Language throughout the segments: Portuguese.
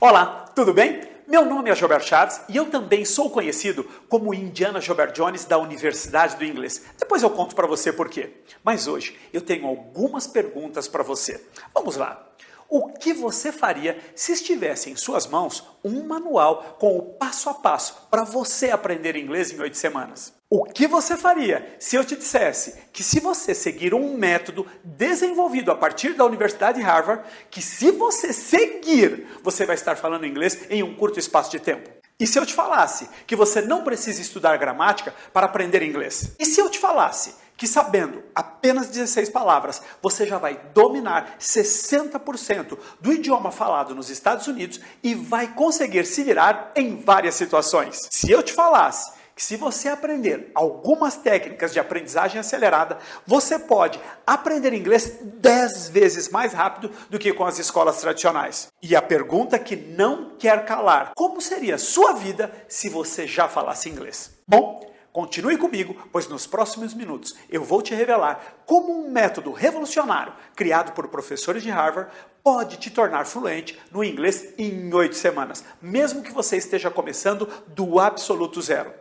Olá, tudo bem? Meu nome é Gilberto Chaves e eu também sou conhecido como Indiana Gilbert Jones da Universidade do Inglês. Depois eu conto para você por quê. Mas hoje eu tenho algumas perguntas para você. Vamos lá. O que você faria se estivesse em suas mãos um manual com o passo a passo para você aprender inglês em 8 semanas? O que você faria se eu te dissesse que se você seguir um método desenvolvido a partir da Universidade de Harvard, que se você seguir, você vai estar falando inglês em um curto espaço de tempo? E se eu te falasse que você não precisa estudar gramática para aprender inglês? E se eu te falasse que sabendo apenas 16 palavras, você já vai dominar 60% do idioma falado nos Estados Unidos e vai conseguir se virar em várias situações? Se eu te falasse que se você aprender algumas técnicas de aprendizagem acelerada, você pode aprender inglês 10 vezes mais rápido do que com as escolas tradicionais. E a pergunta que não quer calar: como seria a sua vida se você já falasse inglês? Bom, continue comigo, pois nos próximos minutos eu vou te revelar como um método revolucionário criado por professores de Harvard pode te tornar fluente no inglês em 8 semanas, mesmo que você esteja começando do absoluto zero.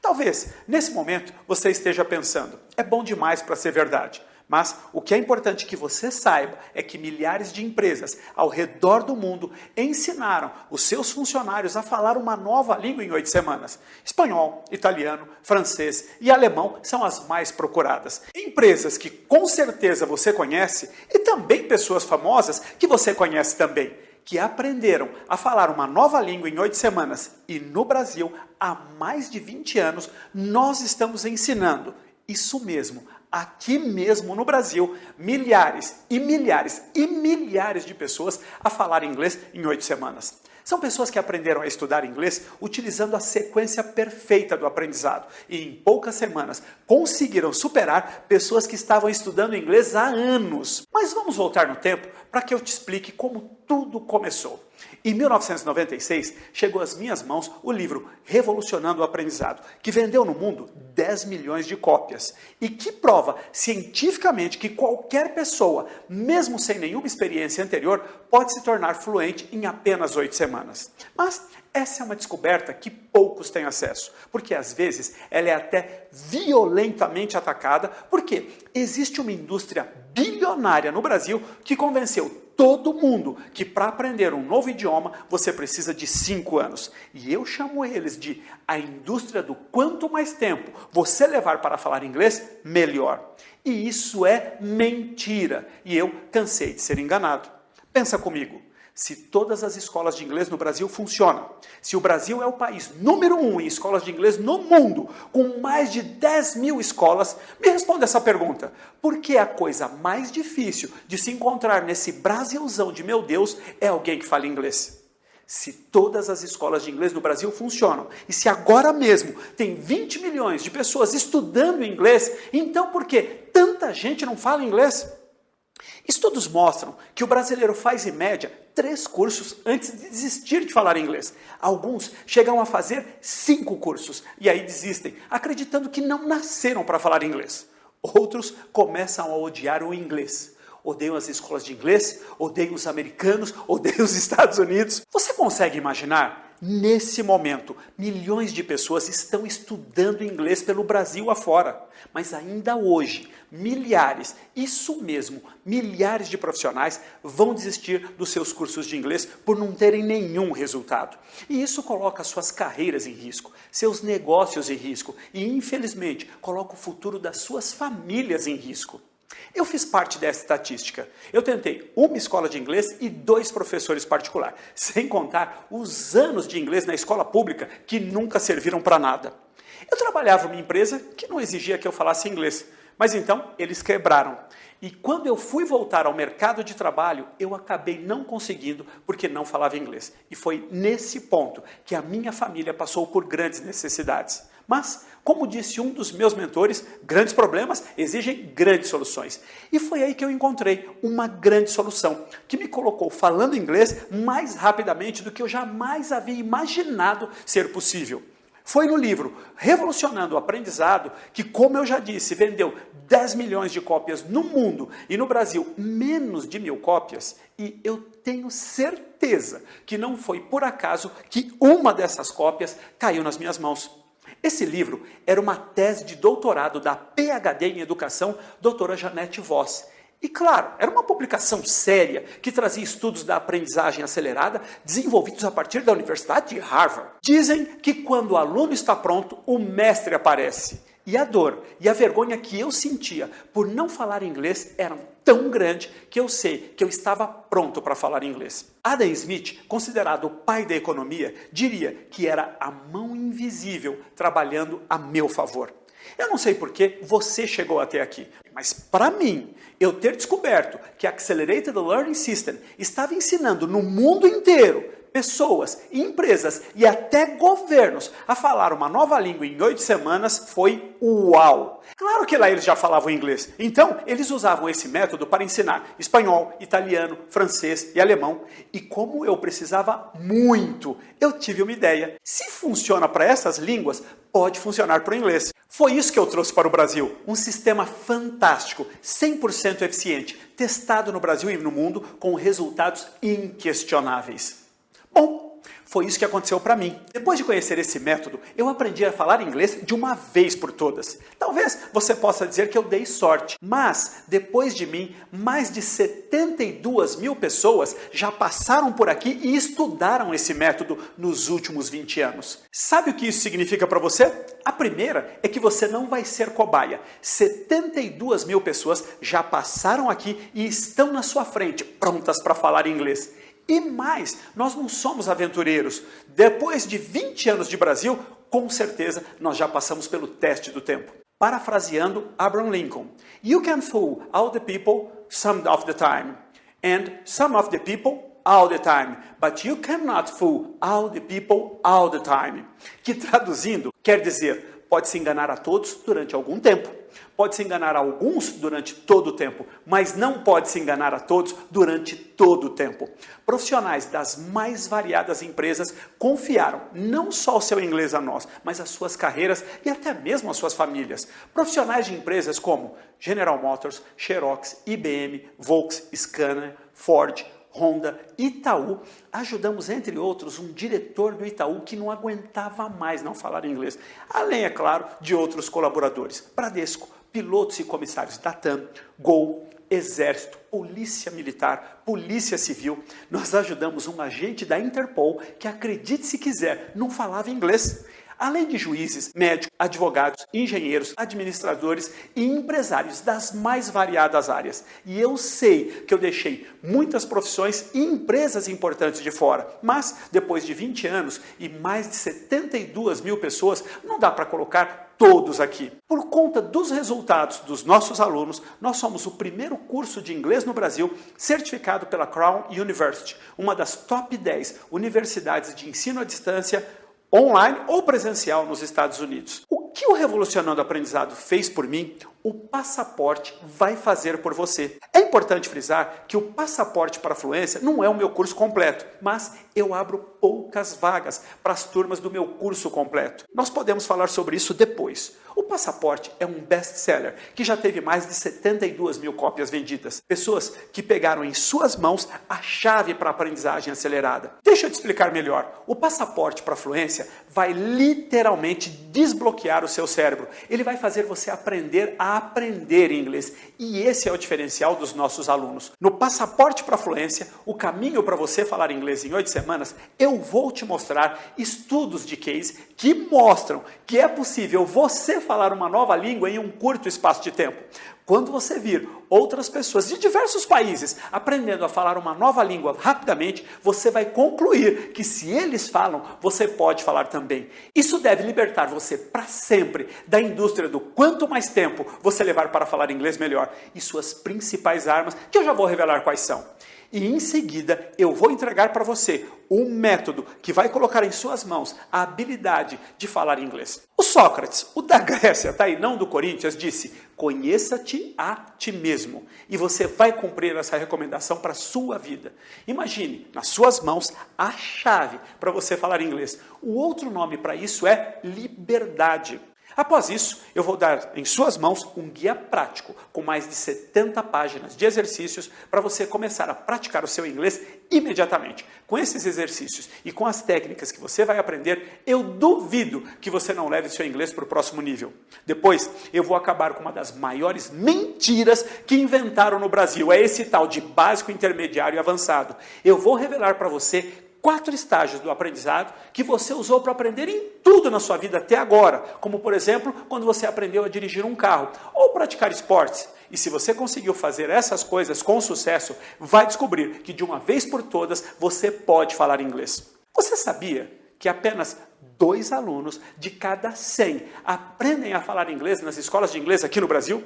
Talvez, nesse momento, você esteja pensando, é bom demais para ser verdade. Mas o que é importante que você saiba é que milhares de empresas ao redor do mundo ensinaram os seus funcionários a falar uma nova língua em 8 semanas. Espanhol, italiano, francês e alemão são as mais procuradas. Empresas que com certeza você conhece e também pessoas famosas que você conhece também, que aprenderam a falar uma nova língua em 8 semanas. E no Brasil, há mais de 20 anos, nós estamos ensinando isso mesmo. Aqui mesmo no Brasil, milhares e milhares e milhares de pessoas a falar inglês em 8 semanas. São pessoas que aprenderam a estudar inglês utilizando a sequência perfeita do aprendizado e em poucas semanas conseguiram superar pessoas que estavam estudando inglês há anos. Mas vamos voltar no tempo para que eu te explique como tudo começou. Em 1996, chegou às minhas mãos o livro Revolucionando o Aprendizado, que vendeu no mundo 10 milhões de cópias e que prova cientificamente que qualquer pessoa, mesmo sem nenhuma experiência anterior, pode se tornar fluente em apenas 8 semanas. Mas essa é uma descoberta que poucos têm acesso, porque às vezes ela é até violentamente atacada, porque existe uma indústria bilionária no Brasil que convenceu todo mundo que para aprender um novo idioma você precisa de 5 anos. E eu chamo eles de a indústria do quanto mais tempo você levar para falar inglês, melhor. E isso é mentira. E eu cansei de ser enganado. Pensa comigo. Se todas as escolas de inglês no Brasil funcionam, se o Brasil é o país número 1 em escolas de inglês no mundo, com mais de 10 mil escolas, me responda essa pergunta. Por que a coisa mais difícil de se encontrar nesse Brasilzão de meu Deus é alguém que fala inglês? Se todas as escolas de inglês no Brasil funcionam, e se agora mesmo tem 20 milhões de pessoas estudando inglês, então por que tanta gente não fala inglês? Estudos mostram que o brasileiro faz, em média, 3 cursos antes de desistir de falar inglês. Alguns chegam a fazer 5 cursos e aí desistem, acreditando que não nasceram para falar inglês. Outros começam a odiar o inglês. Odeiam as escolas de inglês, odeiam os americanos, odeiam os Estados Unidos. Você consegue imaginar? Nesse momento, milhões de pessoas estão estudando inglês pelo Brasil afora. Mas ainda hoje, milhares, isso mesmo, milhares de profissionais vão desistir dos seus cursos de inglês por não terem nenhum resultado. E isso coloca suas carreiras em risco, seus negócios em risco e, infelizmente, coloca o futuro das suas famílias em risco. Eu fiz parte dessa estatística. Eu tentei uma escola de inglês e 2 professores particulares, sem contar os anos de inglês na escola pública que nunca serviram para nada. Eu trabalhava em uma empresa que não exigia que eu falasse inglês, mas então eles quebraram. E quando eu fui voltar ao mercado de trabalho, eu acabei não conseguindo porque não falava inglês. E foi nesse ponto que a minha família passou por grandes necessidades. Mas, como disse um dos meus mentores, grandes problemas exigem grandes soluções. E foi aí que eu encontrei uma grande solução, que me colocou falando inglês mais rapidamente do que eu jamais havia imaginado ser possível. Foi no livro Revolucionando o Aprendizado que, como eu já disse, vendeu 10 milhões de cópias no mundo e no Brasil menos de 1.000 cópias. E eu tenho certeza que não foi por acaso que uma dessas cópias caiu nas minhas mãos. Esse livro era uma tese de doutorado da PhD em Educação, doutora Janete Voss. E claro, era uma publicação séria que trazia estudos da aprendizagem acelerada desenvolvidos a partir da Universidade de Harvard. Dizem que quando o aluno está pronto, o mestre aparece. E a dor e a vergonha que eu sentia por não falar inglês eram tão grandes que eu sei que eu estava pronto para falar inglês. Adam Smith, considerado o pai da economia, diria que era a mão invisível trabalhando a meu favor. Eu não sei por que você chegou até aqui, mas para mim, eu ter descoberto que a Accelerated Learning System estava ensinando no mundo inteiro pessoas, empresas e até governos a falar uma nova língua em 8 semanas foi uau! Claro que lá eles já falavam inglês, então eles usavam esse método para ensinar espanhol, italiano, francês e alemão. E como eu precisava muito, eu tive uma ideia. Se funciona para essas línguas, pode funcionar para o inglês. Foi isso que eu trouxe para o Brasil, um sistema fantástico, 100% eficiente, testado no Brasil e no mundo com resultados inquestionáveis. Bom, foi isso que aconteceu para mim. Depois de conhecer esse método, eu aprendi a falar inglês de uma vez por todas. Talvez você possa dizer que eu dei sorte, mas depois de mim, mais de 72 mil pessoas já passaram por aqui e estudaram esse método nos últimos 20 anos. Sabe o que isso significa para você? A primeira é que você não vai ser cobaia. 72 mil pessoas já passaram aqui e estão na sua frente, prontas para falar inglês. E mais, nós não somos aventureiros. Depois de 20 anos de Brasil, com certeza nós já passamos pelo teste do tempo. Parafraseando Abraham Lincoln, "You can fool all the people some of the time, and some of the people all the time, but you cannot fool all the people all the time." Que traduzindo, quer dizer, pode se enganar a todos durante algum tempo. Pode se enganar a alguns durante todo o tempo, mas não pode se enganar a todos durante todo o tempo. Profissionais das mais variadas empresas confiaram não só o seu inglês a nós, mas as suas carreiras e até mesmo as suas famílias. Profissionais de empresas como General Motors, Xerox, IBM, Volks, Scania, Ford, Honda, Itaú. Ajudamos, entre outros, um diretor do Itaú que não aguentava mais não falar inglês. Além, é claro, de outros colaboradores. Bradesco, pilotos e comissários da TAM, Gol, Exército, Polícia Militar, Polícia Civil. Nós ajudamos um agente da Interpol que, acredite se quiser, não falava inglês. Além de juízes, médicos, advogados, engenheiros, administradores e empresários das mais variadas áreas. E eu sei que eu deixei muitas profissões e empresas importantes de fora, mas depois de 20 anos e mais de 72 mil pessoas, não dá para colocar todos aqui. Por conta dos resultados dos nossos alunos, nós somos o primeiro curso de inglês no Brasil certificado pela Crown University, uma das top 10 universidades de ensino à distância online ou presencial nos Estados Unidos. O que o Revolucionando o Aprendizado fez por mim, o Passaporte vai fazer por você. É importante frisar que o Passaporte para a Fluência não é o meu curso completo, mas eu abro poucas vagas para as turmas do meu curso completo. Nós podemos falar sobre isso depois. O Passaporte é um best-seller que já teve mais de 72 mil cópias vendidas. Pessoas que pegaram em suas mãos a chave para a aprendizagem acelerada. Deixa eu te explicar melhor. O Passaporte para a Fluência vai literalmente desbloquear o seu cérebro. Ele vai fazer você aprender a aprender inglês. E esse é o diferencial dos nossos alunos. No Passaporte para a Fluência, o caminho para você falar inglês em 8 semanas, eu vou te mostrar estudos de case que mostram que é possível você falar uma nova língua em um curto espaço de tempo. Quando você vir outras pessoas de diversos países aprendendo a falar uma nova língua rapidamente, você vai concluir que se eles falam, você pode falar também. Isso deve libertar você para sempre da indústria do quanto mais tempo você levar para falar inglês melhor e suas principais armas, que eu já vou revelar quais são. E em seguida eu vou entregar para você um método que vai colocar em suas mãos a habilidade de falar inglês. O Sócrates, o da Grécia, tá? E não do Corinthians, disse: conheça-te a ti mesmo. E você vai cumprir essa recomendação para a sua vida. Imagine, nas suas mãos, a chave para você falar inglês. O outro nome para isso é liberdade. Após isso, eu vou dar em suas mãos um guia prático com mais de 70 páginas de exercícios para você começar a praticar o seu inglês imediatamente. Com esses exercícios e com as técnicas que você vai aprender, eu duvido que você não leve seu inglês para o próximo nível. Depois, eu vou acabar com uma das maiores mentiras que inventaram no Brasil. É esse tal de básico, intermediário e avançado. Eu vou revelar para você 4 estágios do aprendizado que você usou para aprender em tudo na sua vida até agora, como por exemplo, quando você aprendeu a dirigir um carro ou praticar esportes. E se você conseguiu fazer essas coisas com sucesso, vai descobrir que de uma vez por todas você pode falar inglês. Você sabia que apenas 2 alunos de cada 100 aprendem a falar inglês nas escolas de inglês aqui no Brasil?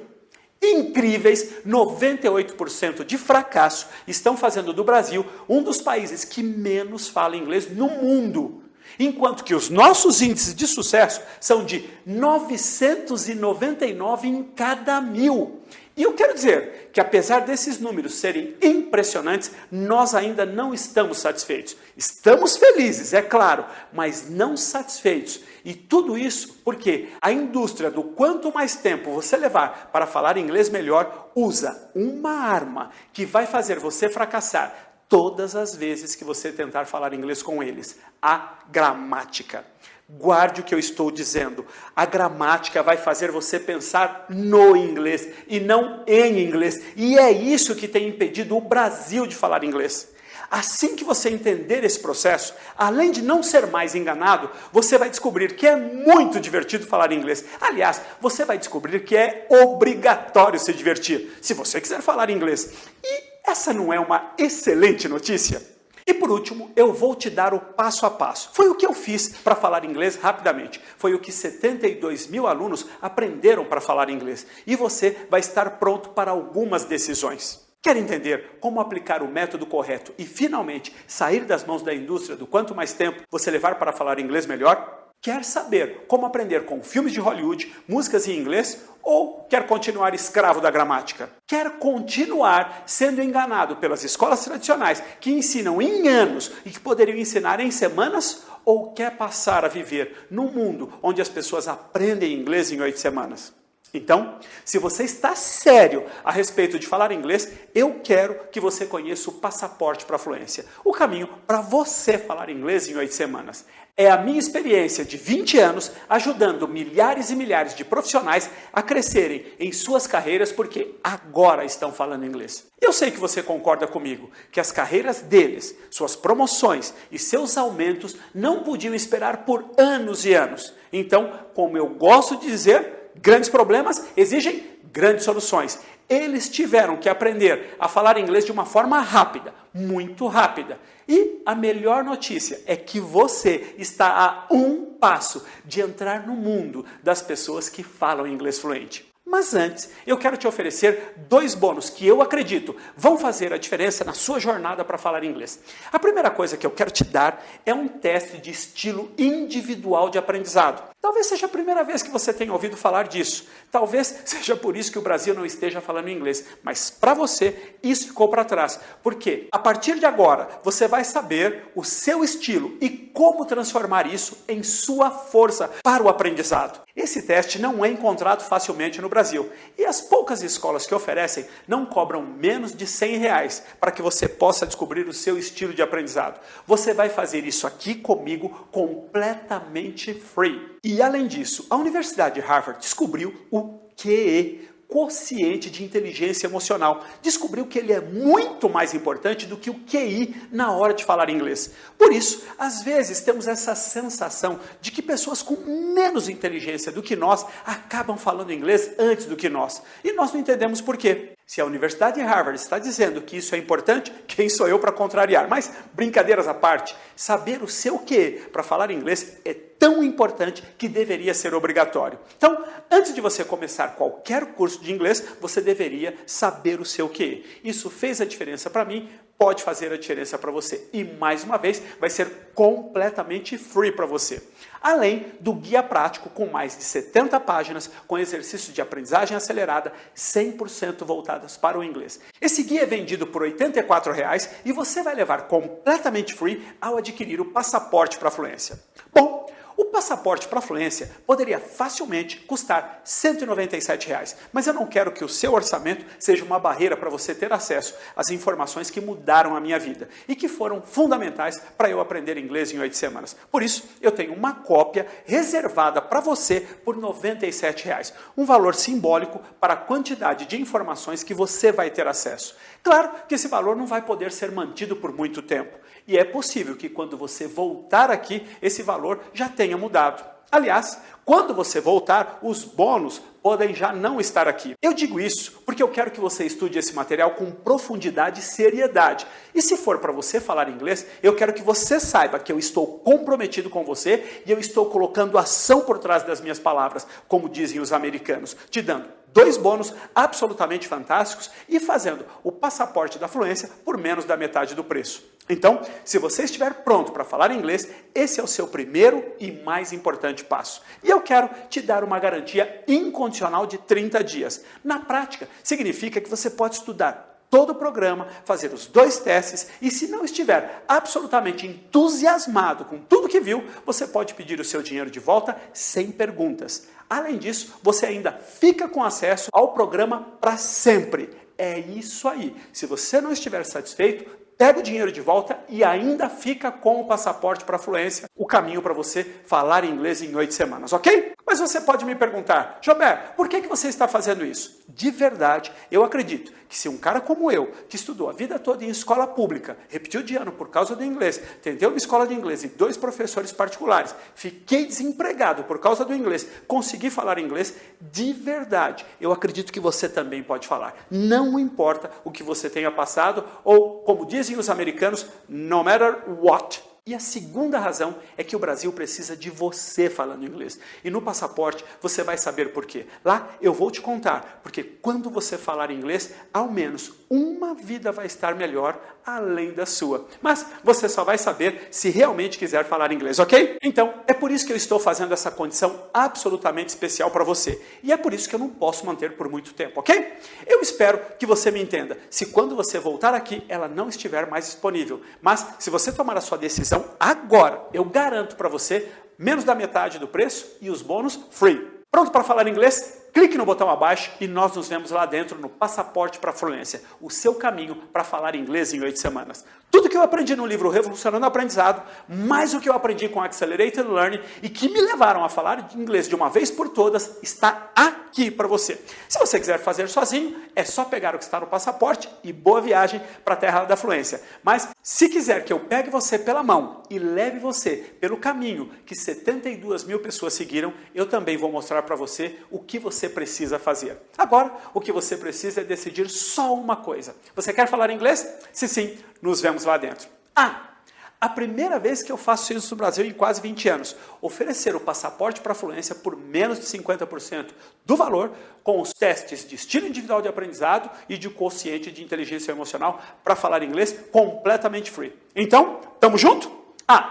Incríveis 98% de fracasso estão fazendo do Brasil um dos países que menos fala inglês no mundo. Enquanto que os nossos índices de sucesso são de 999 em cada 1000. E eu quero dizer que apesar desses números serem impressionantes, nós ainda não estamos satisfeitos. Estamos felizes, é claro, mas não satisfeitos. E tudo isso porque a indústria do quanto mais tempo você levar para falar inglês melhor, usa uma arma que vai fazer você fracassar todas as vezes que você tentar falar inglês com eles: a gramática. Guarde o que eu estou dizendo. A gramática vai fazer você pensar no inglês e não em inglês. E é isso que tem impedido o Brasil de falar inglês. Assim que você entender esse processo, além de não ser mais enganado, você vai descobrir que é muito divertido falar inglês. Aliás, você vai descobrir que é obrigatório se divertir, se você quiser falar inglês. E essa não é uma excelente notícia? E por último, eu vou te dar o passo a passo. Foi o que eu fiz para falar inglês rapidamente. Foi o que 72 mil alunos aprenderam para falar inglês. E você vai estar pronto para algumas decisões. Quer entender como aplicar o método correto e finalmente sair das mãos da indústria do quanto mais tempo você levar para falar inglês melhor? Quer saber como aprender com filmes de Hollywood, músicas em inglês? Ou quer continuar escravo da gramática? Quer continuar sendo enganado pelas escolas tradicionais que ensinam em anos e que poderiam ensinar em semanas? Ou quer passar a viver num mundo onde as pessoas aprendem inglês em 8 semanas? Então, se você está sério a respeito de falar inglês, eu quero que você conheça o passaporte para a fluência. O caminho para você falar inglês em 8 semanas. É a minha experiência de 20 anos ajudando milhares e milhares de profissionais a crescerem em suas carreiras porque agora estão falando inglês. Eu sei que você concorda comigo que as carreiras deles, suas promoções e seus aumentos não podiam esperar por anos e anos. Então, como eu gosto de dizer, grandes problemas exigem grandes soluções. Eles tiveram que aprender a falar inglês de uma forma rápida, muito rápida. E a melhor notícia é que você está a um passo de entrar no mundo das pessoas que falam inglês fluente. Mas antes, eu quero te oferecer 2 bônus que eu acredito vão fazer a diferença na sua jornada para falar inglês. A primeira coisa que eu quero te dar é um teste de estilo individual de aprendizado. Talvez seja a primeira vez que você tenha ouvido falar disso. Talvez seja por isso que o Brasil não esteja falando inglês. Mas para você, isso ficou para trás. Porque a partir de agora, você vai saber o seu estilo e como transformar isso em sua força para o aprendizado. Esse teste não é encontrado facilmente no Brasil. E as poucas escolas que oferecem não cobram menos de R$100 para que você possa descobrir o seu estilo de aprendizado. Você vai fazer isso aqui comigo completamente free. E além disso, a Universidade de Harvard descobriu o QE, quociente de inteligência emocional. Descobriu que ele é muito mais importante do que o QI na hora de falar inglês. Por isso, às vezes temos essa sensação de que pessoas com menos inteligência do que nós acabam falando inglês antes do que nós. E nós não entendemos por quê. Se a Universidade de Harvard está dizendo que isso é importante, quem sou eu para contrariar? Mas, brincadeiras à parte, saber o seu QE para falar inglês é tão importante que deveria ser obrigatório. Então, antes de você começar qualquer curso de inglês, você deveria saber o seu QE. Isso fez a diferença para mim, pode fazer a diferença para você. E, mais uma vez, vai ser completamente free para você. Além do guia prático com mais de 70 páginas, com exercícios de aprendizagem acelerada, 100% voltadas para o inglês. Esse guia é vendido por R$ 84,00 e você vai levar completamente free ao adquirir o passaporte para a fluência. Bom, o passaporte para a fluência poderia facilmente custar R$ 197,00, mas eu não quero que o seu orçamento seja uma barreira para você ter acesso às informações que mudaram a minha vida e que foram fundamentais para eu aprender inglês em 8 semanas. Por isso, eu tenho uma cópia reservada para você por R$ 97,00, um valor simbólico para a quantidade de informações que você vai ter acesso. Claro que esse valor não vai poder ser mantido por muito tempo. E é possível que quando você voltar aqui, esse valor já tenha mudado. Aliás, quando você voltar, os bônus podem já não estar aqui. Eu digo isso porque eu quero que você estude esse material com profundidade e seriedade. E se for para você falar inglês, eu quero que você saiba que eu estou comprometido com você e eu estou colocando ação por trás das minhas palavras, como dizem os americanos, te dando 2 bônus absolutamente fantásticos e fazendo o passaporte da fluência por menos da metade do preço. Então, se você estiver pronto para falar inglês, esse é o seu primeiro e mais importante passo. E eu quero te dar uma garantia incondicional de 30 dias. Na prática, significa que você pode estudar todo o programa, fazer os 2 testes e se não estiver absolutamente entusiasmado com tudo que viu, você pode pedir o seu dinheiro de volta sem perguntas. Além disso, você ainda fica com acesso ao programa para sempre. É isso aí. Se você não estiver satisfeito, pega o dinheiro de volta e ainda fica com o passaporte para a fluência, o caminho para você falar inglês em 8 semanas, ok? Mas você pode me perguntar, Jober, por que você está fazendo isso? De verdade, eu acredito que se um cara como eu, que estudou a vida toda em escola pública, repetiu de ano por causa do inglês, tentei uma escola de inglês e 2 professores particulares, fiquei desempregado por causa do inglês, consegui falar inglês, de verdade, eu acredito que você também pode falar. Não importa o que você tenha passado ou, como dizem os americanos, no matter what. E a segunda razão é que o Brasil precisa de você falando inglês. E no passaporte você vai saber por quê. Lá eu vou te contar, porque quando você falar inglês, ao menos uma vida vai estar melhor além da sua. Mas você só vai saber se realmente quiser falar inglês, ok? Então, é por isso que eu estou fazendo essa condição absolutamente especial para você. E é por isso que eu não posso manter por muito tempo, ok? Eu espero que você me entenda. Se quando você voltar aqui, ela não estiver mais disponível. Mas se você tomar a sua decisão agora, eu garanto para você menos da metade do preço e os bônus free. Pronto para falar inglês? Clique no botão abaixo e nós nos vemos lá dentro no Passaporte para a Fluência, o seu caminho para falar inglês em 8 semanas. Tudo que eu aprendi no livro Revolucionando o Aprendizado, mais o que eu aprendi com Accelerated Learning e que me levaram a falar inglês de uma vez por todas, está aqui para você. Se você quiser fazer sozinho, é só pegar o que está no passaporte e boa viagem para a terra da fluência. Mas se quiser que eu pegue você pela mão e leve você pelo caminho que 72 mil pessoas seguiram, eu também vou mostrar para você o que você precisa fazer. Agora, o que você precisa é decidir só uma coisa. Você quer falar inglês? Se sim, nos vemos lá dentro. A primeira vez que eu faço isso no Brasil em quase 20 anos, oferecer o passaporte para a fluência por menos de 50% do valor, com os testes de estilo individual de aprendizado e de quociente de inteligência emocional para falar inglês completamente free. Então, tamo junto?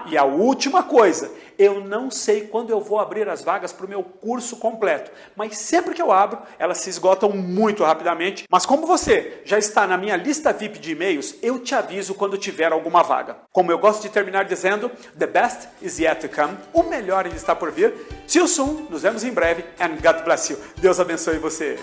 E a última coisa, eu não sei quando eu vou abrir as vagas para o meu curso completo, mas sempre que eu abro, elas se esgotam muito rapidamente. Mas como você já está na minha lista VIP de e-mails, eu te aviso quando tiver alguma vaga. Como eu gosto de terminar dizendo, the best is yet to come, o melhor ainda está por vir. See you soon, nos vemos em breve, and God bless you. Deus abençoe você.